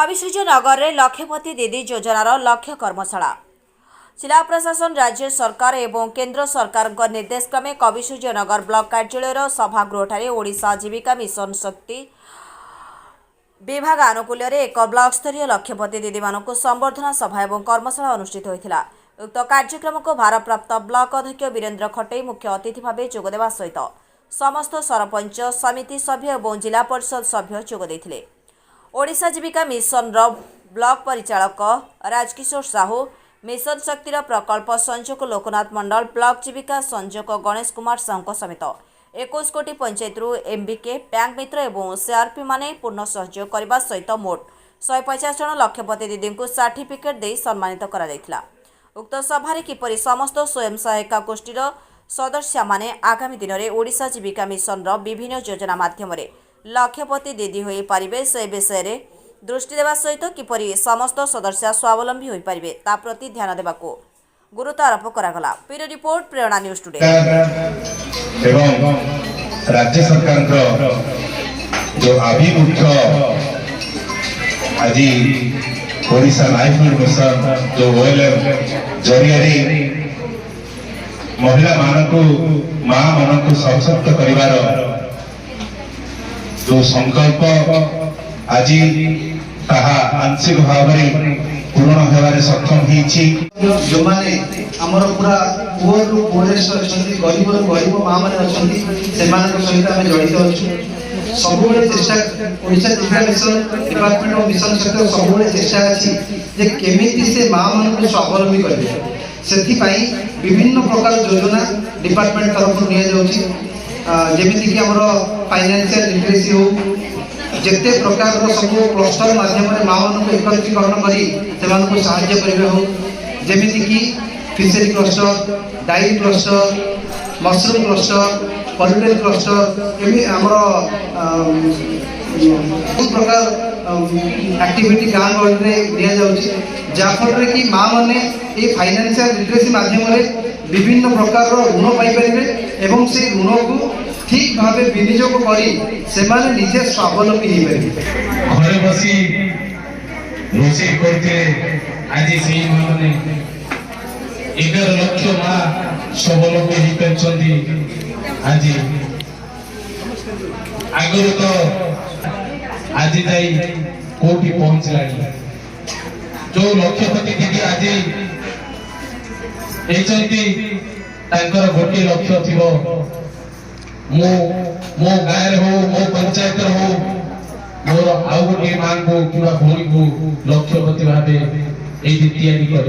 कविसूर्यनगर में लक्षपति दीदी योजनार लक्ष्य कर्मशाला जिला प्रशासन राज्य सरकार एवं केंद्र सरकार निर्देश क्रमे कविसूर्यनगर ब्लॉक कार्यालय सभागृह ओडिशा जीविका मिशन शक्ति विभाग आनुकूल्य एक ब्लॉक स्तरीय लक्षपति दीदी मानक संबर्धना सभा और कर्मशाला अनुष्ठित होता। उक्त कार्यक्रम को भारप्राप्त ब्लॉक अध्यक्ष वीरेन्द्र खटई मुख्य अतिथि भाव जोगदेवा सहित समस्त सरपंच समिति सभ्य और जिला परिषद सभ्य जोगदे। ओडिशा जीविका मिशन ब्लॉक परिचालक राजकिशोर साहू, मिशन शक्तिर प्रकल्प संयोजक लोकनाथ मंडल, ब्लॉक जीविका संयोजक गणेश कुमार साहू समेत 21 कोटी पंचायत एमबीके बैंक मित्र और सीआरपी माने पूर्ण सहयोग करने सहित मोट 150 जन लक्षपति दीदी को सर्टिफिकेट दे सम्मानित करा जायतिला। उक्त सभारे किपरि समस्त स्वयं सहायता गोष्ठीर सदस्य माने आगामी दिन में ओडिशा जीविका मिशन विभिन्न योजना माध्यम लक्षपति दीदी हो पारिबे से विषय में दृष्टि देवा सहित किपरि समस्त सदस्य स्वावलंबी हो पारिबे ता प्रति ध्यान देबाको गुरुत्व आरोप करागला। ब्यूरो रिपोर्ट प्रेरणा न्यूज टुडे। एवं राज्य सरकार जो आभिमुख्य आज ओडिशा लाइवलीहुड मिशन जो ओएलएम जरिया महिला मां मानक सशक्त करिवार जो संकल्प आज ताहा आंशिक भाव पूर्ण होबारे सक्षम होईछि। जो माने हमर पूरा पुअर रु पुअरेस्ट अछंती गरीब रु गरीब मां माने अछंती सेमानक सहित हम जड़ित अछु। सबुले चेष्टा Odisha Jeevika mission department of mission sector सबुले चेष्टा अछि जे केमिति से मां मानक स्वावलंबी करबे सेथि पई विभिन्न प्रकार योजना डिपार्टमेंट तरफ निया जाउछि। जेमिति कि हमर फाइनेंशियल लिटरेसी हो जेते प्रकार सब क्लस्टर माध्यम माँ मान एकत्रीकरण कर साहाय्य करेंगे हो जेमिति कि fishery cluster, diary cluster, mushroom cluster, poultry cluster एवं आमर बहुत प्रकार एक्टिविटी गाँव गहली में दि जाऊँगी जहाँफल कि माँ मैंने ये फाइनेंशियल लिटरेसी माध्यम विभिन्न प्रकार ऋण पाइपर एवं से ऋण को ठीक भाव विनियोग करी निजे स्वावलंबी हो पारे। घरे बसी रोषे करते आज से 11 लाख मां स्वावलंबी हो पारछंती। आज आगर तो आज जाई कोठी पहुंचलानी जो लक्षपति दीदी आज तांकर गोटे लक्ष्य थिबो मो गाँव हो मो पंचायत हो मोर आउ गोटे मां को कि भूमि को लक्ष्यपति भाव ये तैयारी कर